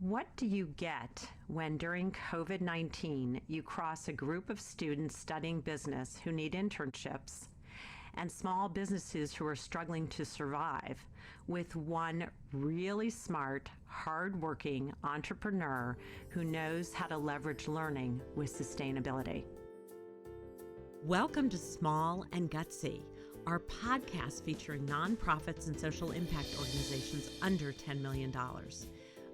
What do you get when during COVID-19 you cross a group of students studying business who need internships and small businesses who are struggling to survive with one really smart, hardworking entrepreneur who knows how to leverage learning with sustainability? Welcome to Small and Gutsy, our podcast featuring nonprofits and social impact organizations under $10 million.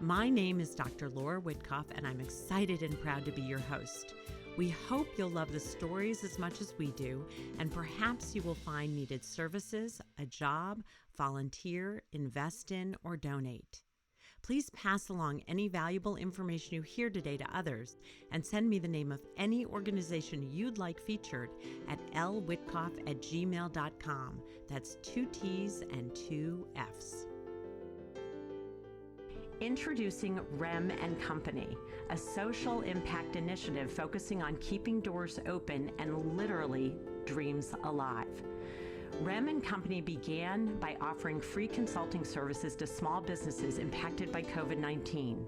My name is Dr. Laura Witkoff, and I'm excited and proud to be your host. We hope you'll love the stories as much as we do, and perhaps you will find needed services, a job, volunteer, invest in, or donate. Please pass along any valuable information you hear today to others, and send me the name of any organization you'd like featured at lwitkoff@gmail.com. That's 2 T's and 2 F's. Introducing REM and Company, a social impact initiative focusing on keeping doors open and literally dreams alive. REM and Company began by offering free consulting services to small businesses impacted by COVID-19.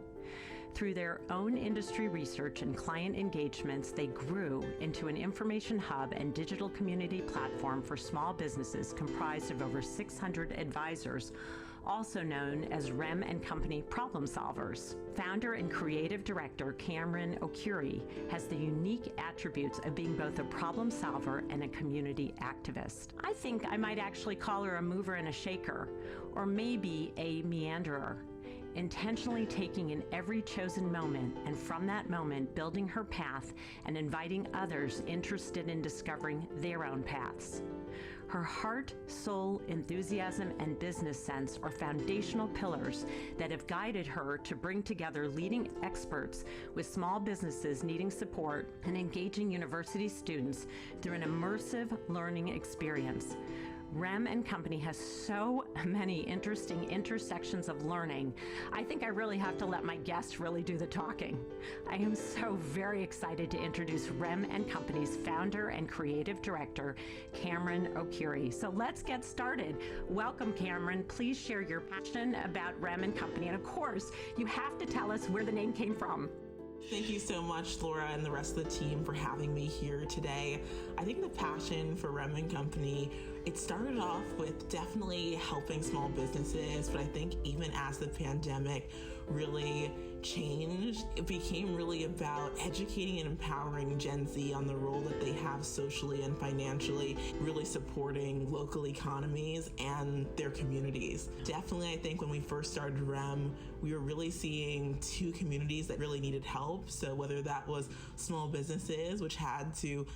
Through their own industry research and client engagements, they grew into an information hub and digital community platform for small businesses comprised of over 600 advisors, also known as REM and Company problem solvers. Founder and creative director Cameron O'Curie has the unique attributes of being both a problem solver and a community activist. I think I might actually call her a mover and a shaker, or maybe a meanderer, intentionally taking in every chosen moment and from that moment building her path and inviting others interested in discovering their own paths. Her heart, soul, enthusiasm, and business sense are foundational pillars that have guided her to bring together leading experts with small businesses needing support and engaging university students through an immersive learning experience. REM and Company has so many interesting intersections of learning. I think I really have to let my guest really do the talking. I am so very excited to introduce REM and Company's founder and creative director, Cameron O'Curie. So let's get started. Welcome, Cameron. Please share your passion about REM and Company. And of course, you have to tell us where the name came from. Thank you so much, Laura, and the rest of the team for having me here today. I think the passion for REM and Company, it started off with definitely helping small businesses, but I think even as the pandemic really changed, it became really about educating and empowering Gen Z on the role that they have socially and financially, really supporting local economies and their communities. Definitely, I think when we first started REM, we were really seeing two communities that really needed help. So whether that was small businesses, which had to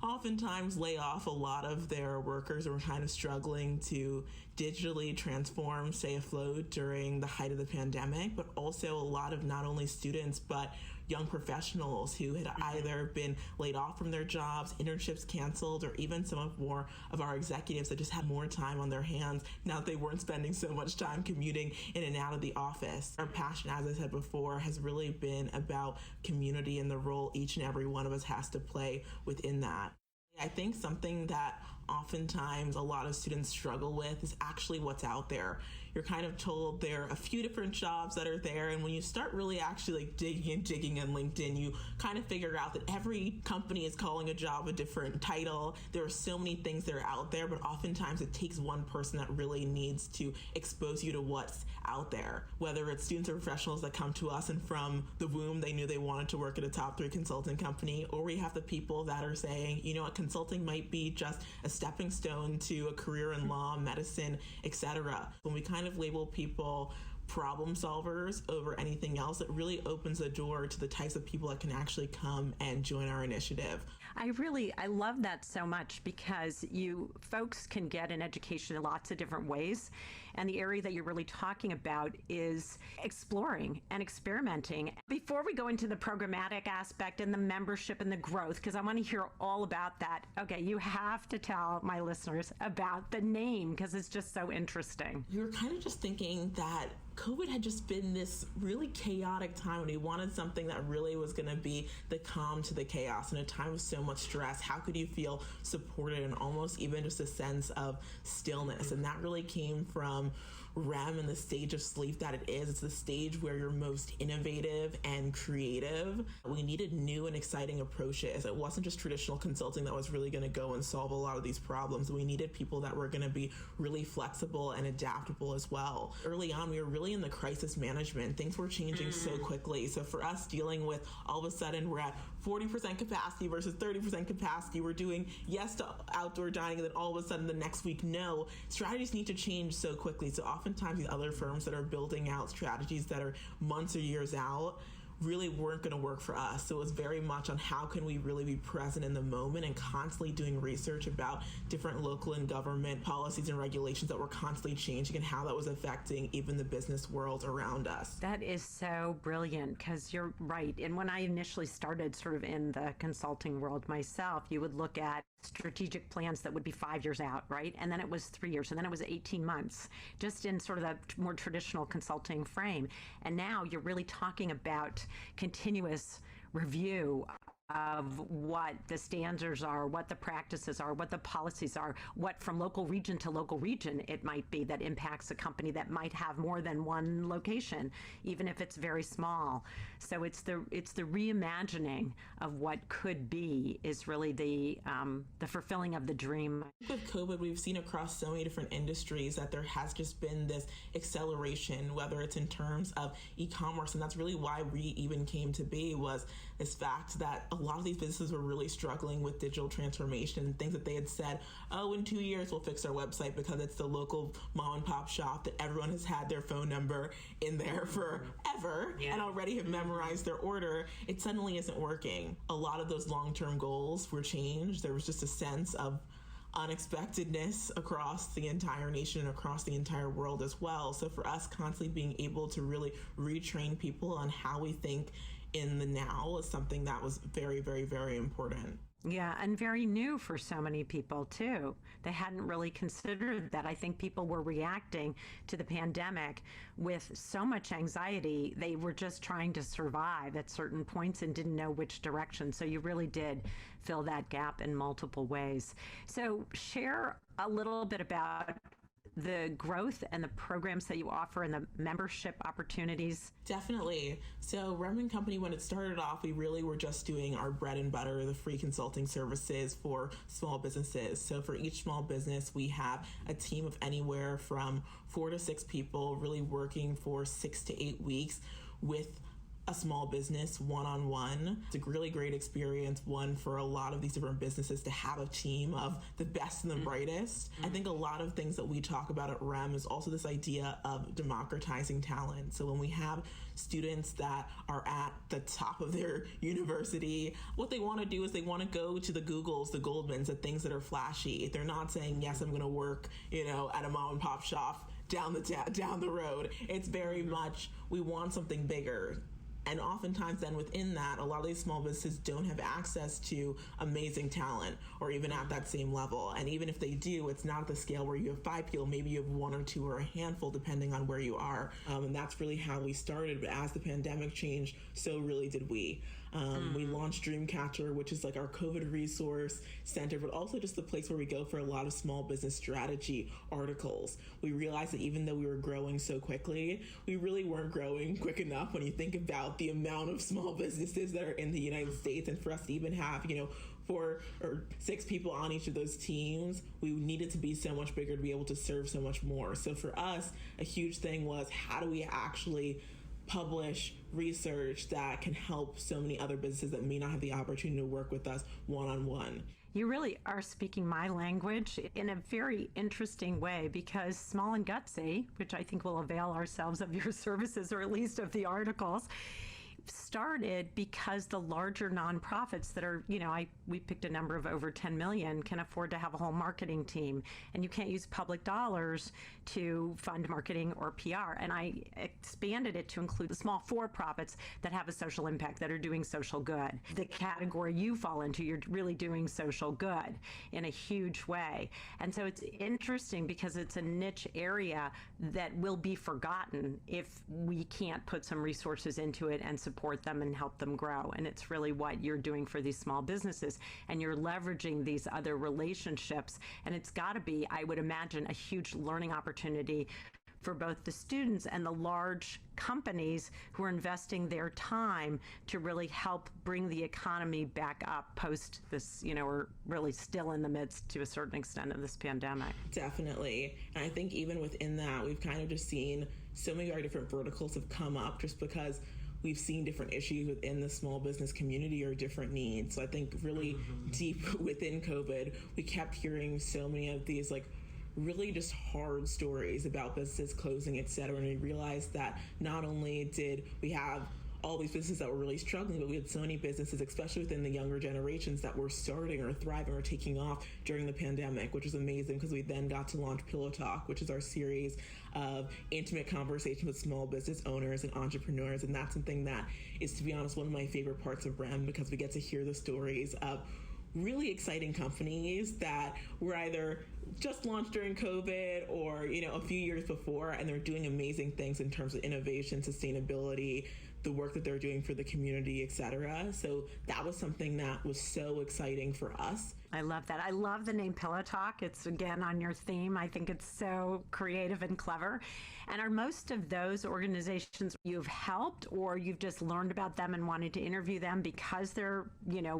oftentimes lay off a lot of their workers and were kind of struggling to digitally transform, stay afloat during the height of the pandemic, but also a lot of not only students, but young professionals who had either been laid off from their jobs, internships canceled, or even some of more of our executives that just had more time on their hands now that they weren't spending so much time commuting in and out of the office. Our passion, as I said before, has really been about community and the role each and every one of us has to play within that. I think something that oftentimes a lot of students struggle with is actually what's out there. You're kind of told there are a few different jobs that are there, and when you start really actually digging on LinkedIn, you kind of figure out that every company is calling a job a different title. There are so many things that are out there, but oftentimes it takes one person that really needs to expose you to what's out there, whether it's students or professionals that come to us and from the womb they knew they wanted to work at a top 3 consulting company, or we have the people that are saying, you know what, consulting might be just a stepping stone to a career in law, medicine, etc. When we kind of label people problem solvers over anything else, it really opens the door to the types of people that can actually come and join our initiative. I love that so much, because you folks can get an education in lots of different ways. And the area that you're really talking about is exploring and experimenting. Before we go into the programmatic aspect and the membership and the growth, because I want to hear all about that. Okay, you have to tell my listeners about the name, because it's just so interesting. You were kind of just thinking that COVID had just been this really chaotic time, and we wanted something that really was going to be the calm to the chaos. In a time of so much stress, how could you feel supported and almost even just a sense of stillness? And that really came from REM and the stage of sleep that it is. It's the stage where you're most innovative and creative. We needed new and exciting approaches. It wasn't just traditional consulting that was really going to go and solve a lot of these problems. We needed people that were going to be really flexible and adaptable as well. Early on, we were really in the crisis management. Things were changing so quickly. So for us, dealing with all of a sudden we're at 40% capacity versus 30% capacity. We're doing yes to outdoor dining, and then all of a sudden the next week, no. Strategies need to change so quickly. So oftentimes these other firms that are building out strategies that are months or years out really weren't going to work for us. So it was very much on how can we really be present in the moment and constantly doing research about different local and government policies and regulations that were constantly changing and how that was affecting even the business world around us. That is so brilliant, because you're right. And when I initially started sort of in the consulting world myself, you would look at strategic plans that would be 5 years out, right? And then it was 3 years, and then it was 18 months, just in sort of that more traditional consulting frame. And now you're really talking about continuous review of what the standards are, what the practices are, what the policies are, what from local region to local region it might be that impacts a company that might have more than one location, even if it's very small. So it's the reimagining of what could be is really the fulfilling of the dream. With COVID, we've seen across so many different industries that there has just been this acceleration, whether it's in terms of e-commerce, and that's really why we even came to be, was this fact that a lot of these businesses were really struggling with digital transformation, things that they had said, oh, in 2 years we'll fix our website because it's the local mom and pop shop that everyone has had their phone number in there forever and already have memorized their order. It suddenly isn't working. A lot of those long-term goals were changed. There was just a sense of unexpectedness across the entire nation and across the entire world as well. So for us, constantly being able to really retrain people on how we think in the now is something that was very, very, very important. Yeah, and very new for so many people too. They hadn't really considered that. I think people were reacting to the pandemic with so much anxiety. They were just trying to survive at certain points and didn't know which direction. So you really did fill that gap in multiple ways. So share a little bit about the growth and the programs that you offer and the membership opportunities. Definitely. So REM and Company, when it started off, we really were just doing our bread and butter, the free consulting services for small businesses. So for each small business, we have a team of anywhere from 4 to 6 people really working for 6 to 8 weeks with a small business one-on-one. It's a really great experience, one for a lot of these different businesses to have a team of the best and the brightest. I think a lot of things that we talk about at REM is also this idea of democratizing talent. So when we have students that are at the top of their university, what they want to do is they want to go to the Googles, the Goldmans, the things that are flashy. They're not saying, yes, I'm going to work, at a mom and pop shop down the road. It's very much, we want something bigger. And oftentimes then within that, a lot of these small businesses don't have access to amazing talent or even at that same level. And even if they do, it's not at the scale where you have 5 people, maybe you have 1 or 2 or a handful depending on where you are. And that's really how we started. But as the pandemic changed, so really did we. We launched Dreamcatcher, which is like our COVID resource center, but also just the place where we go for a lot of small business strategy articles. We realized that even though we were growing so quickly, we really weren't growing quick enough when you think about the amount of small businesses that are in the United States. And for us to even have, 4 or 6 people on each of those teams, we needed to be so much bigger to be able to serve so much more. So for us, a huge thing was, how do we actually publish research that can help so many other businesses that may not have the opportunity to work with us one-on-one? You really are speaking my language in a very interesting way, because Small and Gutsy, which I think will avail ourselves of your services, or at least of the articles, started because the larger nonprofits that are, we picked a number of over 10 million, can afford to have a whole marketing team, and you can't use public dollars to fund marketing or PR. And I expanded it to include the small for-profits that have a social impact, that are doing social good. The category you fall into, you're really doing social good in a huge way. And so it's interesting because it's a niche area that will be forgotten if we can't put some resources into it and support them and help them grow. And it's really what you're doing for these small businesses, and you're leveraging these other relationships. And it's got to be, I would imagine, a huge learning opportunity for both the students and the large companies who are investing their time to really help bring the economy back up post this, we're really still in the midst to a certain extent of this pandemic. Definitely. And I think even within that, we've kind of just seen so many of our different verticals have come up just because we've seen different issues within the small business community or different needs. So I think really deep within COVID, we kept hearing so many of these really just hard stories about businesses closing, et cetera. And we realized that not only did we have all these businesses that were really struggling, but we had so many businesses, especially within the younger generations, that were starting or thriving or taking off during the pandemic, which was amazing because we then got to launch Pillow Talk, which is our series of intimate conversations with small business owners and entrepreneurs. And that's something that is, to be honest, one of my favorite parts of REM, because we get to hear the stories of really exciting companies that were either just launched during COVID or, a few years before, and they're doing amazing things in terms of innovation, sustainability, the work that they're doing for the community, et cetera. So that was something that was so exciting for us. I love that. I love the name Pillow Talk. It's, again, on your theme. I think it's so creative and clever. And are most of those organizations you've helped, or you've just learned about them and wanted to interview them because they're,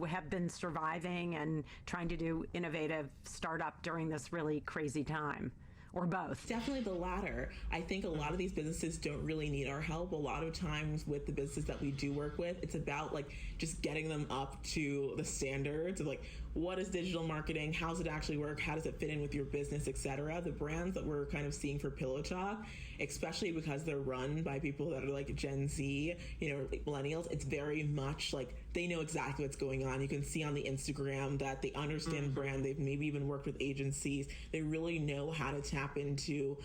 have been surviving and trying to do innovative startup during this really crazy time? Or both? Definitely the latter. I think a lot of these businesses don't really need our help. A lot of times with the businesses that we do work with, it's about just getting them up to the standards of what is digital marketing, how does it actually work, how does it fit in with your business, et cetera. The brands that we're kind of seeing for Pillow Talk, especially because they're run by people that are Gen Z, millennials, it's very much they know exactly what's going on. You can see on the Instagram that they understand brand. They've maybe even worked with agencies. They really know how to tap into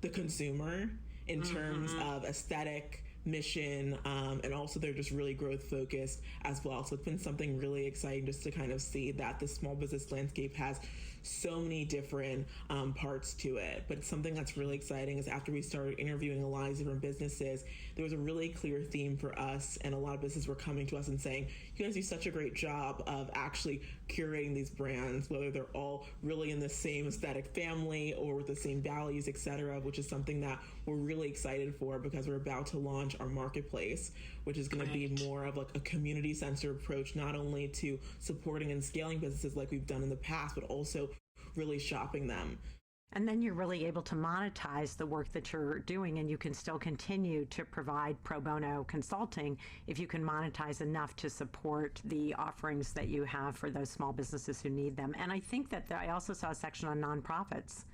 the consumer in terms of aesthetic, mission, and also they're just really growth focused as well. So it's been something really exciting just to kind of see that the small business landscape has so many different parts to it. But something that's really exciting is after we started interviewing a lot of different businesses, there was a really clear theme for us, and a lot of businesses were coming to us and saying, you guys do such a great job of actually curating these brands, whether they're all really in the same aesthetic family or with the same values, et cetera, which is something that we're really excited for because we're about to launch our marketplace, which is going to be more of a community-centered approach, not only to supporting and scaling businesses like we've done in the past, but also really shopping them. And then you're really able to monetize the work that you're doing, and you can still continue to provide pro bono consulting if you can monetize enough to support the offerings that you have for those small businesses who need them. And I think that I also saw a section on nonprofits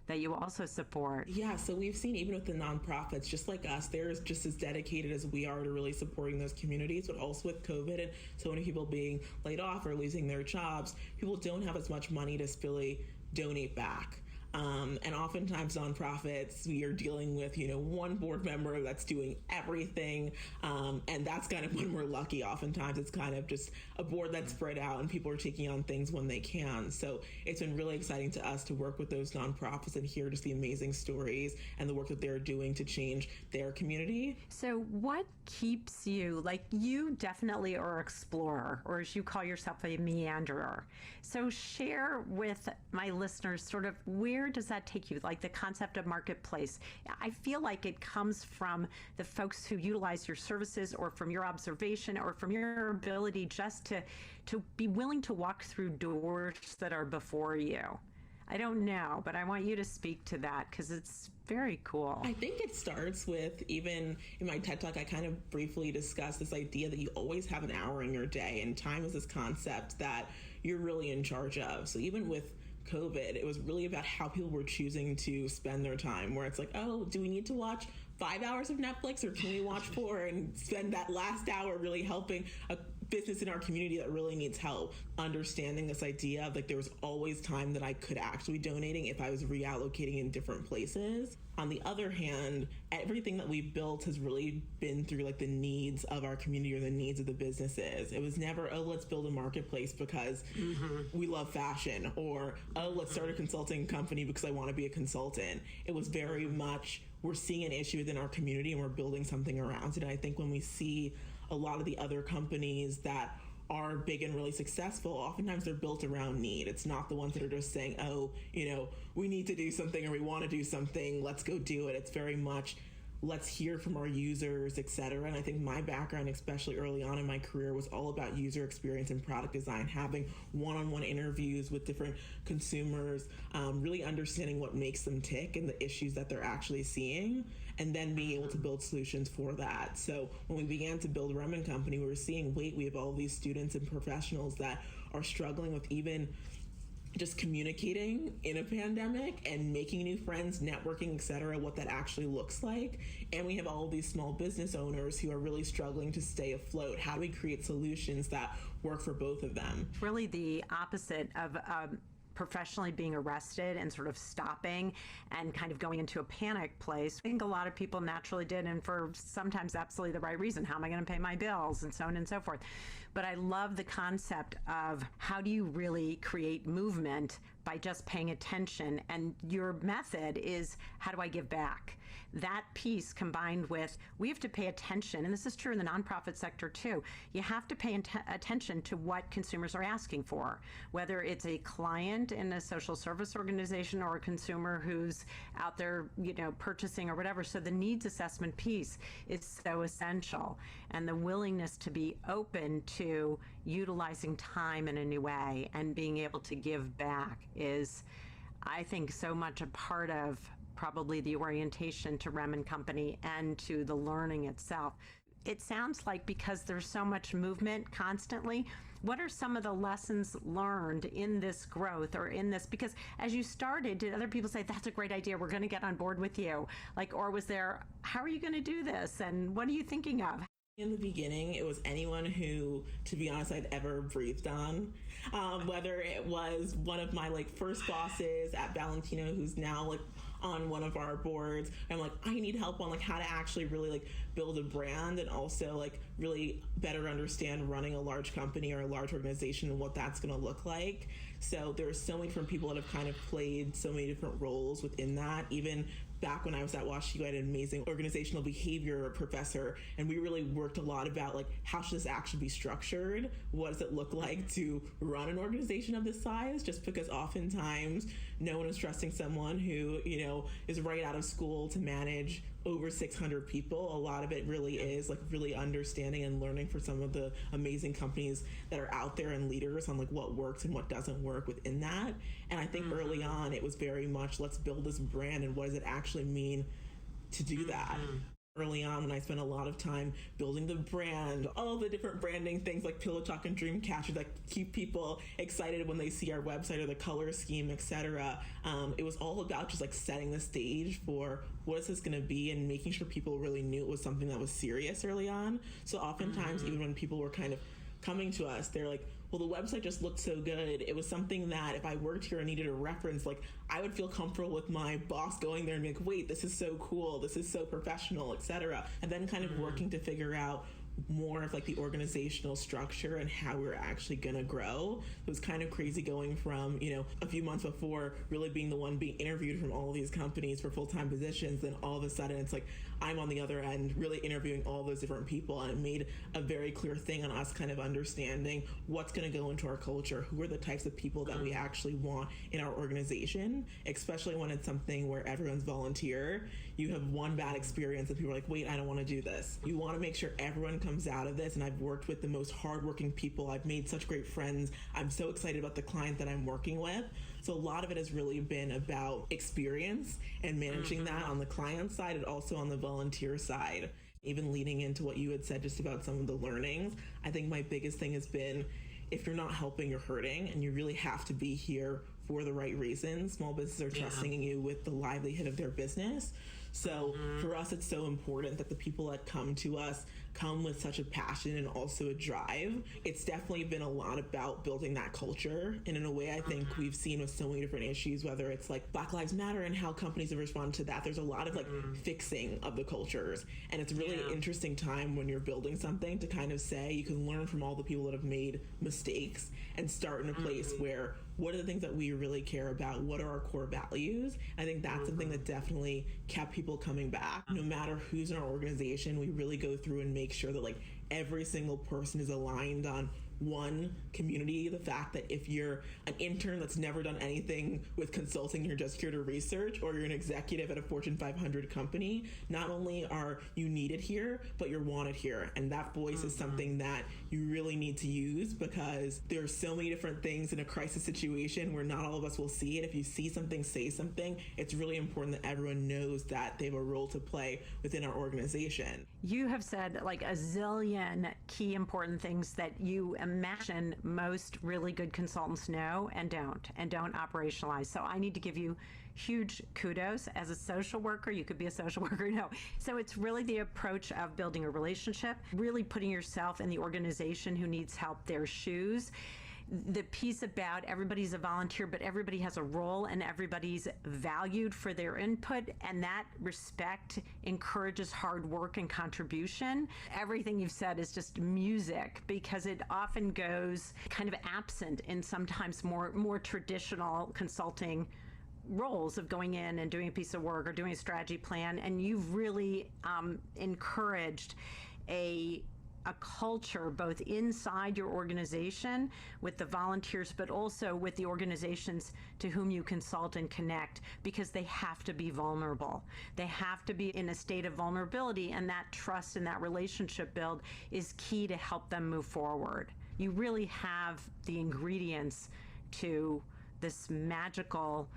that you also support. Yeah, so we've seen even with the nonprofits, just like us, they're just as dedicated as we are to really supporting those communities, but also with COVID and so many people being laid off or losing their jobs, people don't have as much money to really donate back. And oftentimes nonprofits, we are dealing with, one board member that's doing everything. And that's kind of when we're lucky. Oftentimes it's kind of just a board that's spread out and people are taking on things when they can. So it's been really exciting to us to work with those nonprofits and hear just the amazing stories and the work that they're doing to change their community. So what keeps you, you definitely are an explorer, or as you call yourself, a meanderer. So share with my listeners sort of where does that take you? The concept of marketplace. I feel like it comes from the folks who utilize your services, or from your observation, or from your ability just to be willing to walk through doors that are before you. I don't know, but I want you to speak to that because it's very cool. I think it starts with, even in my TED Talk, I kind of briefly discussed this idea that you always have an hour in your day, and time is this concept that you're really in charge of. So even with COVID, it was really about how people were choosing to spend their time, where it's do we need to watch 5 hours of Netflix, or can we watch 4 and spend that last hour really helping a business in our community that really needs help? Understanding this idea of there was always time that I could actually be donating if I was reallocating in different places. On the other hand, everything that we built has really been through the needs of our community or the needs of the businesses. It was never, let's build a marketplace because we love fashion, or let's start a consulting company because I want to be a consultant. It was very much, we're seeing an issue within our community and we're building something around it. And I think when we see a lot of the other companies that are big and really successful, oftentimes they're built around need. It's not the ones that are just saying, oh, we need to do something or we want to do something, let's go do it. It's very much, let's hear from our users, etc. And I think my background, especially early on in my career, was all about user experience and product design, having one-on-one interviews with different consumers, really understanding what makes them tick and the issues that they're actually seeing, and then being able to build solutions for that. So when we began to build REM and Company, we were seeing, we have all these students and professionals that are struggling with even just communicating in a pandemic and making new friends, networking, etc., what that actually looks like. And we have all of these small business owners who are really struggling to stay afloat. How do we create solutions that work for both of them? Really the opposite of professionally being arrested and sort of stopping and kind of going into a panic place. I think a lot of people naturally did, and for sometimes absolutely the right reason. How am I going to pay my bills, and so on and so forth. But I love the concept of how do you really create movement by just paying attention, and your method is how do I give back? That piece combined with we have to pay attention, and this is true in the nonprofit sector too, you have to pay attention to what consumers are asking for, whether it's a client in a social service organization or a consumer who's out there, purchasing or whatever. So the needs assessment piece is so essential, and the willingness to be open to utilizing time in a new way and being able to give back is, I think, so much a part of probably the orientation to REM and Company and to the learning itself. It sounds like because there's so much movement constantly, what are some of the lessons learned in this growth or in this? Because as you started, did other people say, that's a great idea, we're going to get on board with you? Or was there, how are you going to do this? And what are you thinking of? In the beginning, it was anyone who, to be honest, I'd ever breathed on. Whether it was one of my first bosses at Valentino, who's now on one of our boards. I'm I need help on how to actually really build a brand and also really better understand running a large company or a large organization and what that's going to look like. So there's so many different people that have kind of played so many different roles within that. Even back when I was at WashU, I had an amazing organizational behavior professor, and we really worked a lot about how should this actually be structured? What does it look like to run an organization of this size? Just because oftentimes no one is trusting someone who, is right out of school to manage over 600 people. A lot of it really is really understanding and learning for some of the amazing companies that are out there and leaders on what works and what doesn't work within that. And I think early on it was very much, let's build this brand and what does it actually mean to do that. Early on, when I spent a lot of time building the brand, all the different branding things like Pillow Talk and Dreamcatcher that keep people excited when they see our website or the color scheme, etc. It was all about just setting the stage for what is this going to be and making sure people really knew it was something that was serious early on. So oftentimes, even when people were kind of coming to us, they're like, well, the website just looked so good. It was something that if I worked here and needed a reference, I would feel comfortable with my boss going there and be wait, this is so cool, this is so professional, etc. And then kind of working to figure out more of the organizational structure and how we're actually going to grow. It was kind of crazy going from, a few months before really being the one being interviewed from all of these companies for full-time positions. Then all of a sudden it's I'm on the other end really interviewing all those different people. And it made a very clear thing on us kind of understanding what's going to go into our culture, who are the types of people that we actually want in our organization, especially when it's something where everyone's volunteer. You have one bad experience and people are wait, I don't want to do this. You want to make sure everyone comes out of this, and I've worked with the most hardworking people. I've made such great friends. I'm so excited about the client that I'm working with. So a lot of it has really been about experience and managing that on the client side and also on the volunteer side. Even leading into what you had said just about some of the learnings, I think my biggest thing has been if you're not helping, you're hurting, and you really have to be here for the right reasons. Small businesses are trusting you with the livelihood of their business. So for us, it's so important that the people that come to us come with such a passion and also a drive. It's definitely been a lot about building that culture. And in a way, I think we've seen with so many different issues, whether it's Black Lives Matter and how companies have responded to that, there's a lot of fixing of the cultures. And it's really an interesting time when you're building something to kind of say you can learn from all the people that have made mistakes and start in a place where what are the things that we really care about? What are our core values? I think that's something that definitely kept people coming back. No matter who's in our organization, we really go through and make sure that every single person is aligned on one community. The fact that if you're an intern that's never done anything with consulting, you're just here to research, or you're an executive at a Fortune 500 company, not only are you needed here, but you're wanted here. And that voice is something that you really need to use, because there are so many different things in a crisis situation where not all of us will see it. If you see something, say something. It's really important that everyone knows that they have a role to play within our organization. You have said like a zillion key important things that you imagine most really good consultants know and don't operationalize. So I need to give you huge kudos. As a social worker, you could be a social worker, no. So it's really the approach of building a relationship, really putting yourself in the organization who needs help, their shoes. The piece about everybody's a volunteer, but everybody has a role and everybody's valued for their input, and that respect encourages hard work and contribution. Everything you've said is just music, because it often goes kind of absent in sometimes more traditional consulting roles of going in and doing a piece of work or doing a strategy plan. And you've really encouraged a culture both inside your organization with the volunteers, but also with the organizations to whom you consult and connect, because they have to be vulnerable. They have to be in a state of vulnerability, and that trust and that relationship build is key to help them move forward. You really have the ingredients to this magical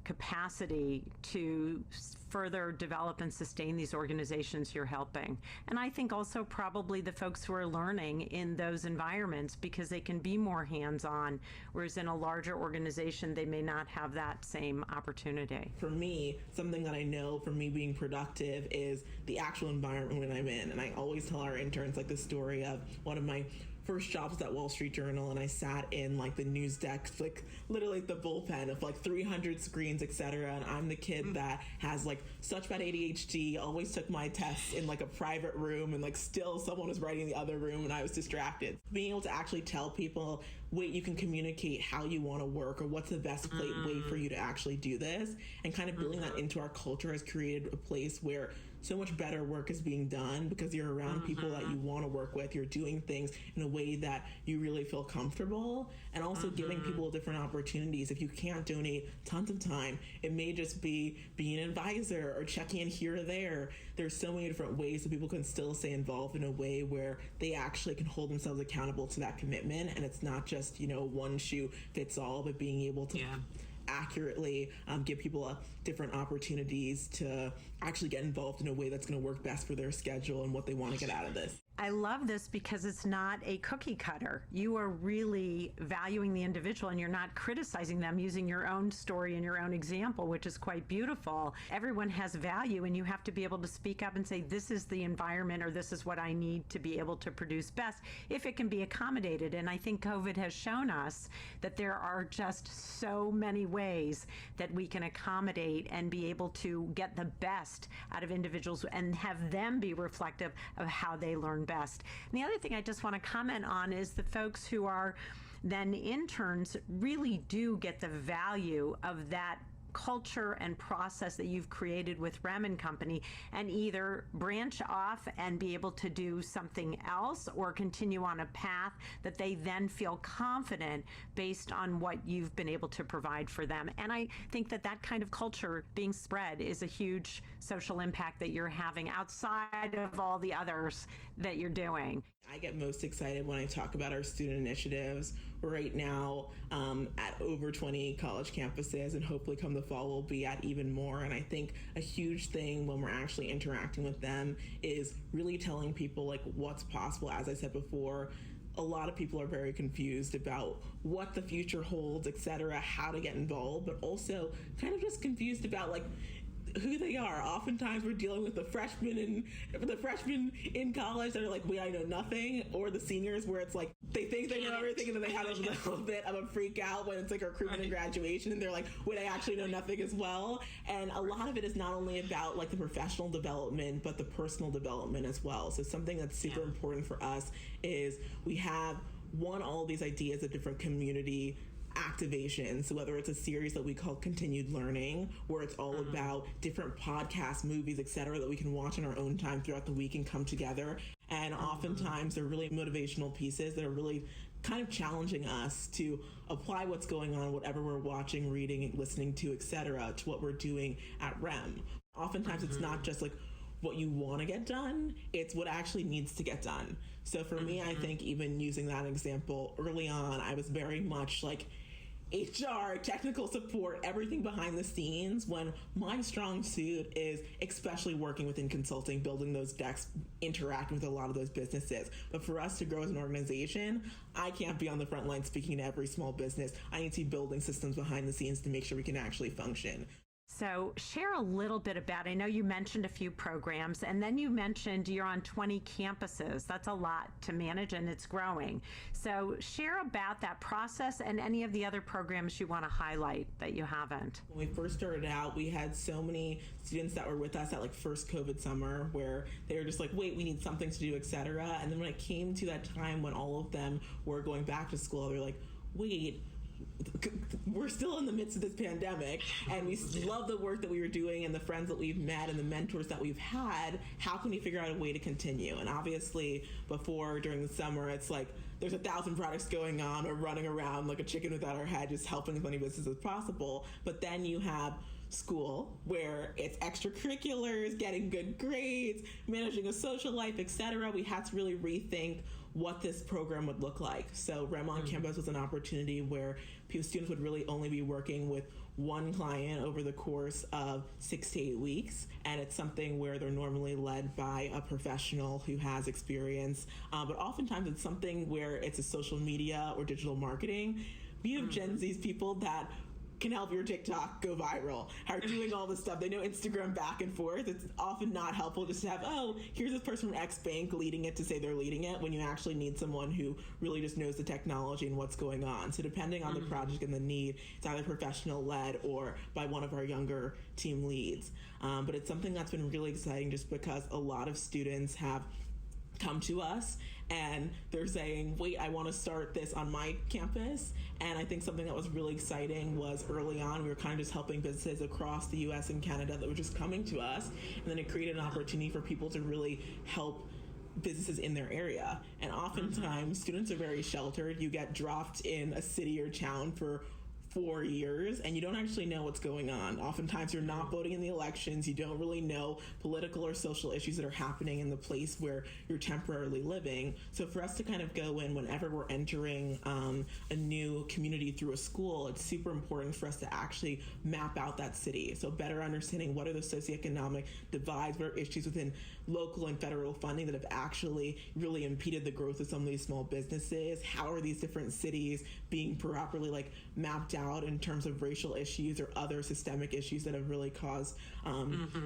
capacity to further develop and sustain these organizations you're helping. And I think also probably the folks who are learning in those environments, because they can be more hands-on, whereas in a larger organization, they may not have that same opportunity. For me, something that I know from me being productive is the actual environment when I'm in. And I always tell our interns like the story of one of my first job was at Wall Street Journal, and I sat in like the news desk, like literally the bullpen of like 300 screens, etc. And I'm the kid that has like such bad ADHD, always took my tests in like a private room, and like still someone was writing in the other room and I was distracted. Being able to actually tell people, wait, you can communicate how you want to work, or what's the best way for you to actually do this, and kind of building that into our culture has created a place where so much better work is being done, because you're around people that you want to work with. You're doing things in a way that you really feel comfortable, and also giving people different opportunities. If you can't donate tons of time, it may just be being an advisor or checking in here or there. There's so many different ways that people can still stay involved in a way where they actually can hold themselves accountable to that commitment, and it's not just, one shoe fits all, but being able to accurately give people different opportunities to actually get involved in a way that's going to work best for their schedule and what they want to get out of this. I love this because it's not a cookie cutter. You are really valuing the individual, and you're not criticizing them, using your own story and your own example, which is quite beautiful. Everyone has value, and you have to be able to speak up and say, this is the environment, or this is what I need to be able to produce best, if it can be accommodated. And I think COVID has shown us that there are just so many ways that we can accommodate and be able to get the best out of individuals and have them be reflective of how they learn best. And the other thing I just want to comment on is the folks who are then interns really do get the value of that culture and process that you've created with REM and Company, and either branch off and be able to do something else, or continue on a path that they then feel confident based on what you've been able to provide for them. And I think that that kind of culture being spread is a huge social impact that you're having outside of all the others that you're doing. I get most excited when I talk about our student initiatives. We're right now at over 20 college campuses, and hopefully come the fall we'll be at even more. And I think a huge thing when we're actually interacting with them is really telling people like what's possible. As I said before, a lot of people are very confused about what the future holds, etc., how to get involved, but also kind of just confused about like who they are. Oftentimes we're dealing with the freshmen in college that are like, wait, I know nothing, or the seniors where it's like they think they know everything, and then they have a little bit of a freak out when it's like a recruitment and graduation, and they're like, wait, I actually know nothing as well. And a lot of it is not only about like the professional development, but the personal development as well. So something that's super important for us is we have all these ideas of different community activation. So whether it's a series that we call Continued Learning, where it's all about different podcasts, movies, etc., that we can watch in our own time throughout the week and come together And oftentimes they're really motivational pieces that are really kind of challenging us to apply what's going on, whatever we're watching, reading, listening to, etc., to what we're doing at REM. Oftentimes it's not just like what you want to get done, it's what actually needs to get done. So for me, I think even using that example early on, I was very much like HR, technical support, everything behind the scenes, when my strong suit is especially working within consulting, building those decks, interacting with a lot of those businesses. But for us to grow as an organization, I can't be on the front line speaking to every small business. I need to be building systems behind the scenes to make sure we can actually function. So share a little bit about, I know you mentioned a few programs, and then you mentioned you're on 20 campuses. That's a lot to manage, and it's growing. So share about that process and any of the other programs you want to highlight that you haven't. When we first started out, we had so many students that were with us at like first COVID summer where they were just like, wait, we need something to do, etc. And then when it came to that time when all of them were going back to school, they're like, wait, we're still in the midst of this pandemic, and we love the work that we were doing and the friends that we've met and the mentors that we've had. How can we figure out a way to continue? And obviously before, during the summer, it's like there's 1,000 products going on. We're running around like a chicken without our head, just helping as many businesses as possible. But then you have school, where it's extracurriculars, getting good grades, managing a social life, etc. We had to really rethink what this program would look like. So REM on Campus was an opportunity where students would really only be working with one client over the course of 6 to 8 weeks. And it's something where they're normally led by a professional who has experience. But oftentimes it's something where it's a social media or digital marketing. We have Gen Z's people that can help your TikTok go viral, are doing all this stuff. They know Instagram back and forth. It's often not helpful just to have, oh, here's this person from X bank leading it to say they're leading it, when you actually need someone who really just knows the technology and what's going on. So depending on the project and the need, it's either professional led or by one of our younger team leads. But it's something that's been really exciting just because a lot of students have come to us and they're saying, wait, I want to start this on my campus. And I think something that was really exciting was early on, we were kind of just helping businesses across the US and Canada that were just coming to us. And then it created an opportunity for people to really help businesses in their area. And oftentimes students are very sheltered. You get dropped in a city or town for 4 years and you don't actually know what's going on. Oftentimes you're not voting in the elections. You don't really know political or social issues that are happening in the place where you're temporarily living. So for us to kind of go in whenever we're entering a new community through a school, it's super important for us to actually map out that city. So better understanding what are the socioeconomic divides, what are issues within local and federal funding that have actually really impeded the growth of some of these small businesses. How are these different cities being properly like mapped out in terms of racial issues or other systemic issues that have really caused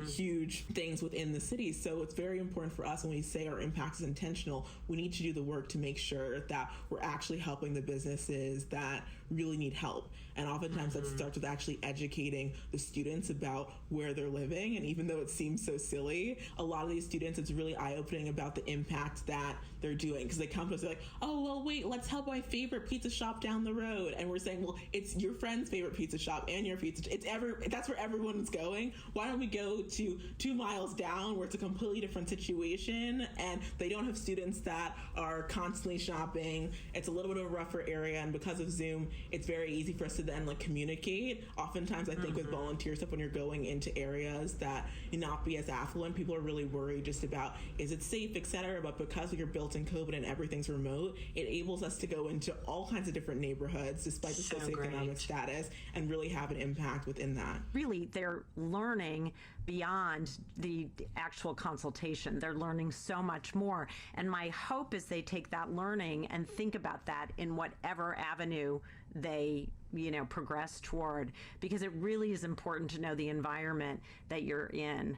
huge things within the city. So it's very important for us when we say our impact is intentional, we need to do the work to make sure that we're actually helping the businesses that really need help. And oftentimes that starts with actually educating the students about where they're living. And even though it seems so silly, a lot of these students, it's really eye-opening about the impact that they're doing. Because they come to us, they're like, oh, well, wait, let's help my favorite pizza shop down the road. And we're saying, well, it's your friend's favorite pizza shop and your pizza. That's where everyone's going. Why don't we go to 2 miles down where it's a completely different situation and they don't have students that are constantly shopping. It's a little bit of a rougher area. And because of Zoom, it's very easy for us to then like communicate. Oftentimes I think with volunteer stuff, when you're going into areas that you not be as affluent, people are really worried just about, is it safe, etc. But because you're built in COVID and everything's remote, it enables us to go into all kinds of different neighborhoods despite the socioeconomic status and really have an impact within that. Really, they're learning beyond the actual consultation. They're learning so much more. And my hope is they take that learning and think about that in whatever avenue they progress toward, because it really is important to know the environment that you're in,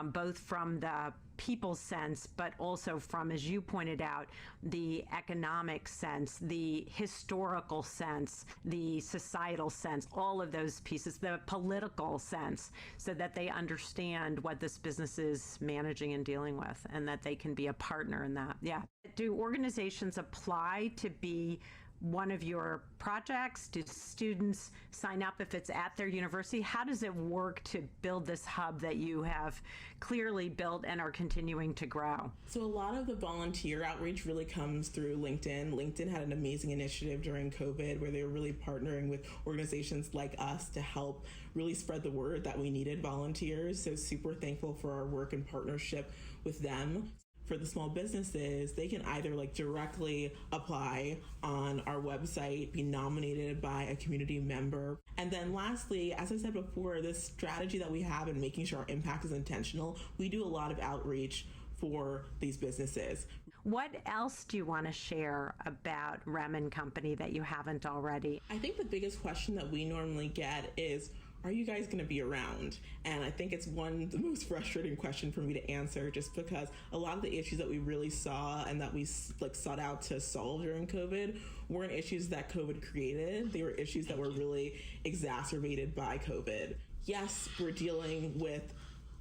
both from the people sense, but also from, as you pointed out, the economic sense, the historical sense, the societal sense, all of those pieces, the political sense, so that they understand what this business is managing and dealing with, and that they can be a partner in that. Yeah. Do organizations apply to be one of your projects? Do students sign up if it's at their university? How does it work to build this hub that you have clearly built and are continuing to grow? So a lot of the volunteer outreach really comes through LinkedIn. LinkedIn had an amazing initiative during COVID where they were really partnering with organizations like us to help really spread the word that we needed volunteers. So super thankful for our work and partnership with them. For the small businesses, they can either directly apply on our website, be nominated by a community member. And then lastly, as I said before, this strategy that we have in making sure our impact is intentional, we do a lot of outreach for these businesses. What else do you want to share about REM and Company that you haven't already? I think the biggest question that we normally get is, are you guys going to be around? And I think it's the most frustrating question for me to answer, just because a lot of the issues that we really saw and that we sought out to solve during COVID weren't issues that COVID created. They were issues that were really exacerbated by COVID. Yes, we're dealing with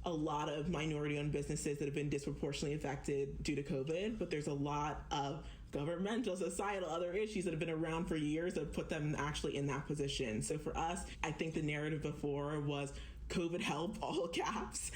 a lot of minority-owned businesses that have been disproportionately affected due to COVID, but there's a lot of governmental, societal, other issues that have been around for years that put them actually in that position. So for us, I think the narrative before was COVID help, all caps.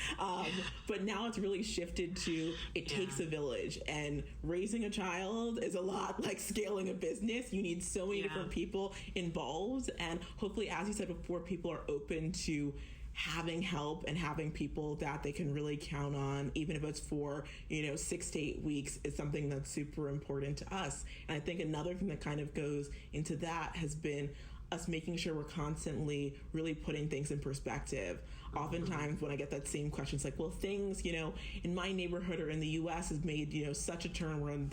But now it's really shifted to it takes a village, and raising a child is a lot like scaling a business. You need so many different people involved. And hopefully, as you said before, people are open to having help and having people that they can really count on, even if it's for 6 to 8 weeks, is something that's super important to us. And I think another thing that kind of goes into that has been us making sure we're constantly really putting things in perspective. Oftentimes when I get that same question, it's like, well, things, in my neighborhood or in the US has made, such a turn. We're in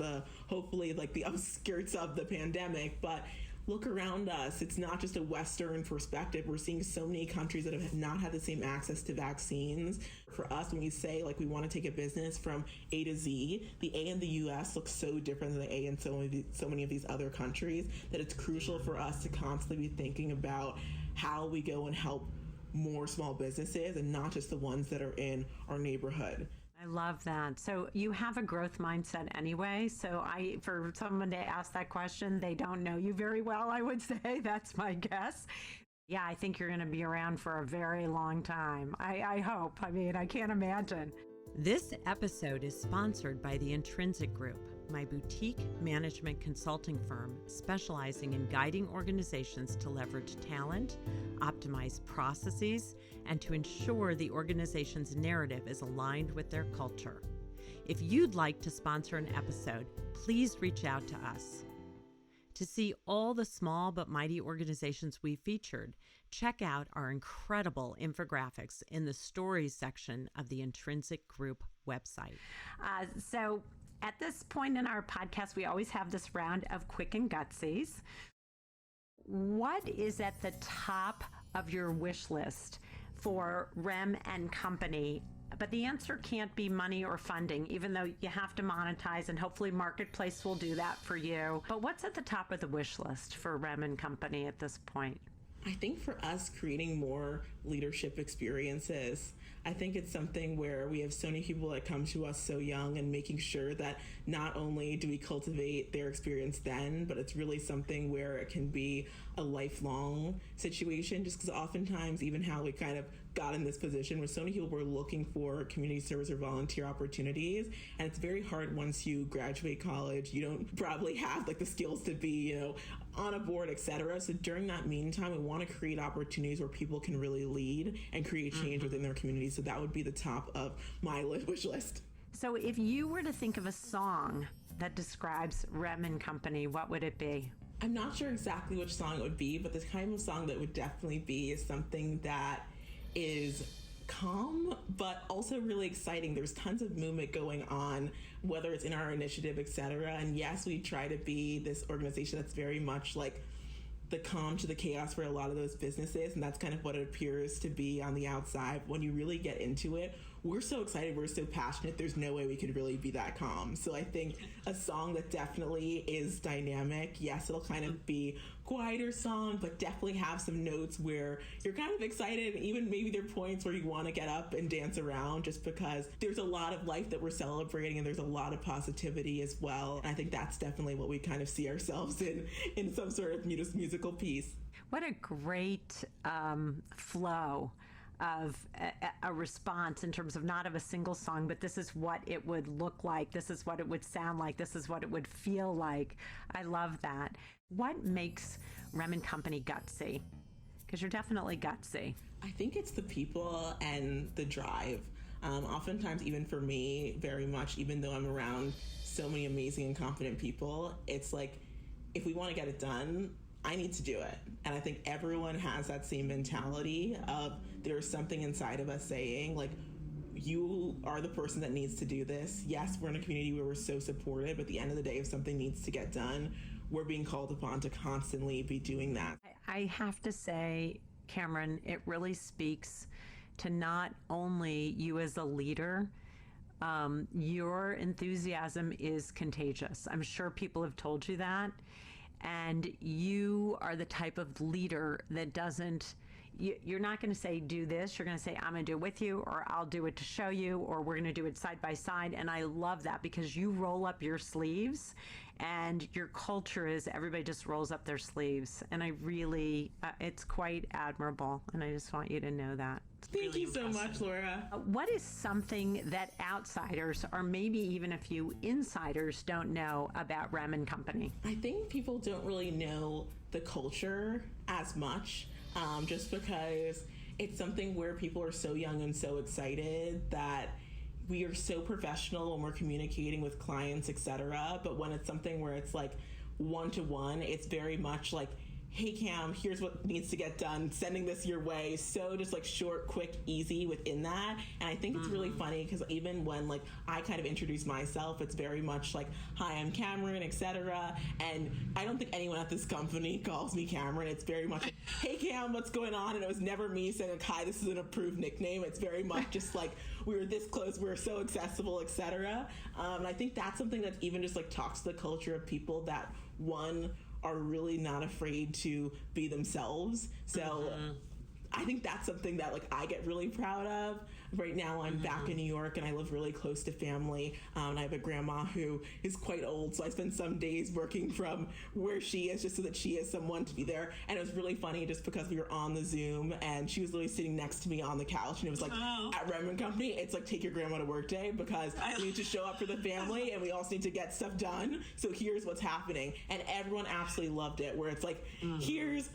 hopefully the outskirts of the pandemic, but look around us. It's not just a Western perspective. We're seeing so many countries that have not had the same access to vaccines. For us, when we say we want to take a business from A to Z, the A in the US looks so different than the A in so many of these other countries that it's crucial for us to constantly be thinking about how we go and help more small businesses and not just the ones that are in our neighborhood. I love that. So you have a growth mindset anyway. So for someone to ask that question, they don't know you very well, I would say. That's my guess. Yeah, I think you're going to be around for a very long time. I hope. I can't imagine. This episode is sponsored by the Intrinsic Group, my boutique management consulting firm specializing in guiding organizations to leverage talent, optimize processes, and to ensure the organization's narrative is aligned with their culture. If you'd like to sponsor an episode, please reach out to us. To see all the small but mighty organizations we featured, check out our incredible infographics in the stories section of the Intrinsic Group website. So at this point in our podcast, we always have this round of quick and gutsies. What is at the top of your wish list for REM and Company? But the answer can't be money or funding, even though you have to monetize, and hopefully Marketplace will do that for you. But what's at the top of the wish list for REM and Company at this point? I think for us, creating more leadership experiences. I think it's something where we have so many people that come to us so young, and making sure that not only do we cultivate their experience then, but it's really something where it can be a lifelong situation, just because oftentimes even how we kind of got in this position where so many people were looking for community service or volunteer opportunities, and it's very hard once you graduate college. You don't probably have the skills to be on a board, etc. So during that meantime, we want to create opportunities where people can really lead and create change within their community. So that would be the top of my wish list. So if you were to think of a song that describes REM and Company, what would it be? I'm not sure exactly which song it would be, but the kind of song that would definitely be is something that is calm, but also really exciting. There's tons of movement going on, whether it's in our initiative, etc. And yes, we try to be this organization that's very much the calm to the chaos for a lot of those businesses, and that's kind of what it appears to be on the outside. When you really get into it, we're so excited, we're so passionate, there's no way we could really be that calm. So I think a song that definitely is dynamic, yes, it'll kind of be quieter song, but definitely have some notes where you're kind of excited, and even maybe there are points where you want to get up and dance around, just because there's a lot of life that we're celebrating and there's a lot of positivity as well. And I think that's definitely what we kind of see ourselves in some sort of musical piece. What a great flow of a response in terms of not of a single song, but this is what it would look like, this is what it would sound like, this is what it would feel like. I love that. What makes REM and Company gutsy? Because you're definitely gutsy. I think it's the people and the drive. Oftentimes, even for me, very much, even though I'm around so many amazing and confident people, it's like, if we want to get it done, I need to do it. And I think everyone has that same mentality of there's something inside of us saying, like, you are the person that needs to do this. Yes, we're in a community where we're so supported, but at the end of the day, if something needs to get done, we're being called upon to constantly be doing that. I have to say, Cameron, it really speaks to not only you as a leader, your enthusiasm is contagious. I'm sure people have told you that. And you are the type of leader that doesn't, you're not going to say, do this. You're going to say, I'm going to do it with you, or I'll do it to show you, or we're going to do it side by side. And I love that because you roll up your sleeves, and your culture is everybody just rolls up their sleeves. And I really, it's quite admirable. And I just want you to know that. Thank you so much, Laura. What is something that outsiders, or maybe even a few insiders, don't know about REM and Company? I think people don't really know the culture as much, just because it's something where people are so young and so excited that we are so professional when we're communicating with clients, etc. But when it's something where it's like one-to-one, it's very much like, hey Cam, here's what needs to get done, sending this your way. So just like short, quick, easy within that. And I think it's really funny because even when like I kind of introduce myself, it's very much like, hi, I'm Cameron, etc. And I don't think anyone at this company calls me Cameron. It's very much like, hey Cam, what's going on? And it was never me saying like, hi, this is an approved nickname. It's very much just like, we were this close, we were so accessible, etc. And I think that's something that even just like talks to the culture of people that, one, are really not afraid to be themselves. So I think that's something that like I get really proud of. Right now I'm back in New York and I live really close to family. And I have a grandma who is quite old, so I spend some days working from where she is just so that she has someone to be there. And it was really funny just because we were on the Zoom and she was literally sitting next to me on the couch, and it was like, at REM and Company, it's like, take your grandma to work day because we need to show up for the family and we also need to get stuff done. So here's what's happening. And everyone absolutely loved it, where it's like, here's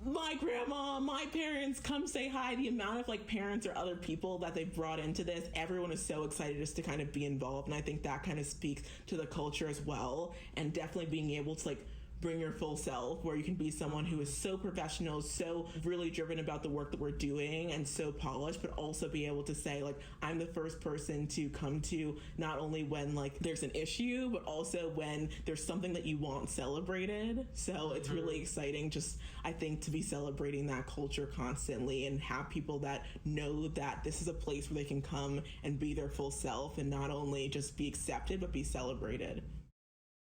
my grandma, my parents, come say hi. The amount of like parents or other people that they've brought into this, everyone is so excited just to kind of be involved. And I think that kind of speaks to the culture as well. And definitely being able to like bring your full self, where you can be someone who is so professional, so really driven about the work that we're doing and so polished, but also be able to say like, I'm the first person to come to not only when like there's an issue, but also when there's something that you want celebrated. So it's really exciting, just I think, to be celebrating that culture constantly and have people that know that this is a place where they can come and be their full self and not only just be accepted, but be celebrated.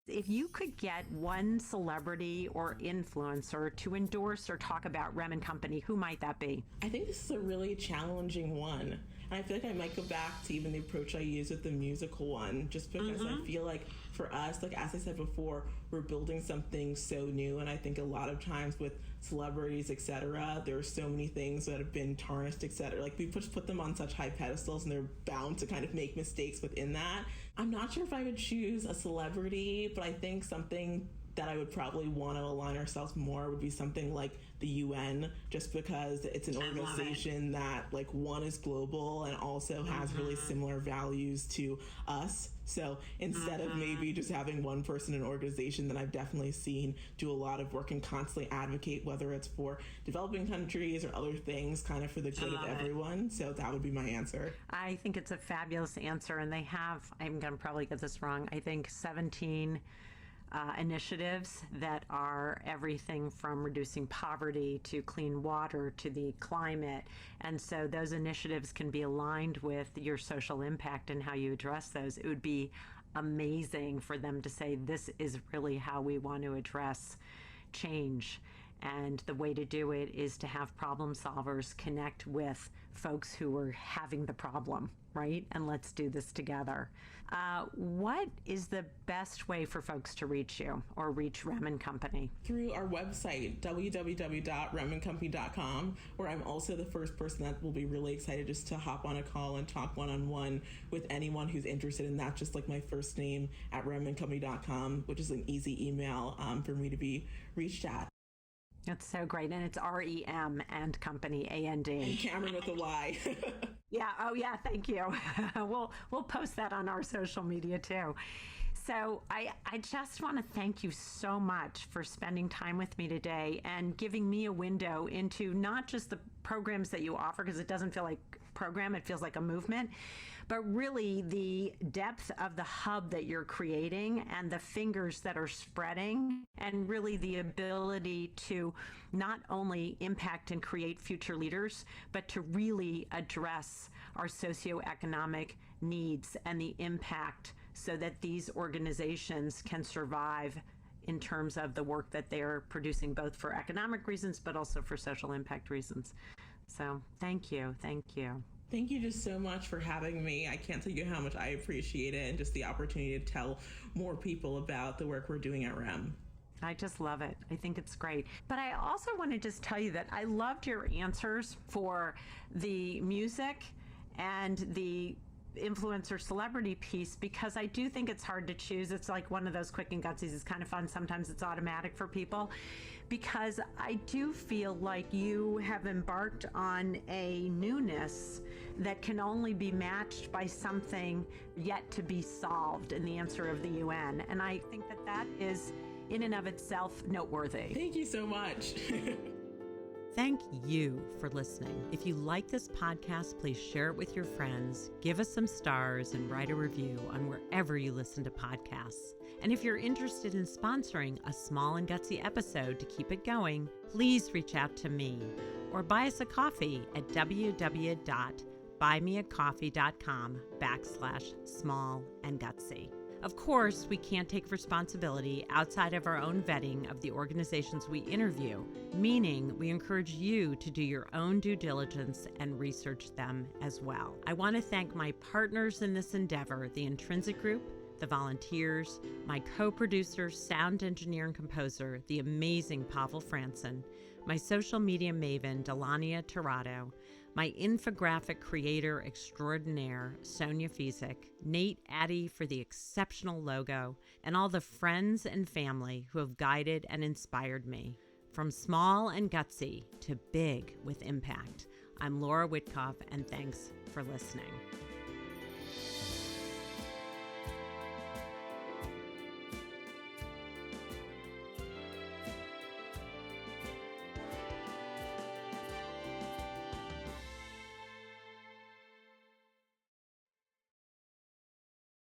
If you could get one celebrity or influencer to endorse or talk about REM and Company, who might that be? I think this is a really challenging one. And I feel like I might go back to even the approach I used with the musical one, just because I feel like for us, like as I said before, we're building something so new. And I think a lot of times with celebrities, etc., there are so many things that have been tarnished, etc. Like we put them on such high pedestals and they're bound to kind of make mistakes within that. I'm not sure if I would choose a celebrity, but I think something that I would probably want to align ourselves more would be something like the UN, just because it's an organization that like one is global and also has really similar values to us. So instead of maybe just having one person in an organization that I've definitely seen do a lot of work and constantly advocate, whether it's for developing countries or other things, kind of for the good of everyone. So that would be my answer. I think it's a fabulous answer, and they have, I'm going to probably get this wrong, I think 17 initiatives that are everything from reducing poverty to clean water to the climate. And so those initiatives can be aligned with your social impact and how you address those. It would be amazing for them to say, this is really how we want to address change. And the way to do it is to have problem solvers connect with folks who are having the problem, right? And let's do this together. What is the best way for folks to reach you or reach REM and Company? Through our website, www.remandcompany.com, where I'm also the first person that will be really excited just to hop on a call and talk one-on-one with anyone who's interested in that, just like my first name at remandcompany.com, which is an easy email for me to be reached at. That's so great. And it's REM and Company, A-N-D. And Cameron with a Y. Yeah. Oh, yeah. Thank you. We'll post that on our social media too. So I just want to thank you so much for spending time with me today and giving me a window into not just the programs that you offer, because it doesn't feel like a program, it feels like a movement, but really the depth of the hub that you're creating and the fingers that are spreading, and really the ability to not only impact and create future leaders, but to really address our socioeconomic needs and the impact so that these organizations can survive in terms of the work that they're producing, both for economic reasons, but also for social impact reasons. So thank you. Thank you. Thank you just so much for having me. I can't tell you how much I appreciate it and just the opportunity to tell more people about the work we're doing at REM. I just love it. I think it's great. But I also want to just tell you that I loved your answers for the music and the influencer celebrity piece, because I do think it's hard to choose. It's like one of those quick and gutsies. It's kind of fun. Sometimes it's automatic for people, because I do feel like you have embarked on a newness that can only be matched by something yet to be solved in the answer of the UN. And I think that that is in and of itself noteworthy. Thank you so much. Thank you for listening. If you like this podcast, please share it with your friends, give us some stars, and write a review on wherever you listen to podcasts. And if you're interested in sponsoring a small and gutsy episode to keep it going, please reach out to me or buy us a coffee at www.buymeacoffee.com/small-and-gutsy. Of course, we can't take responsibility outside of our own vetting of the organizations we interview, meaning we encourage you to do your own due diligence and research them as well. I want to thank my partners in this endeavor, the Intrinsic Group, the volunteers, my co-producer, sound engineer, and composer, the amazing Pavel Franson, my social media maven, Delania Tirado, my infographic creator extraordinaire, Sonia Fizek, Nate Addy for the exceptional logo, and all the friends and family who have guided and inspired me. From small and gutsy to big with impact, I'm Laura Witkoff, and thanks for listening.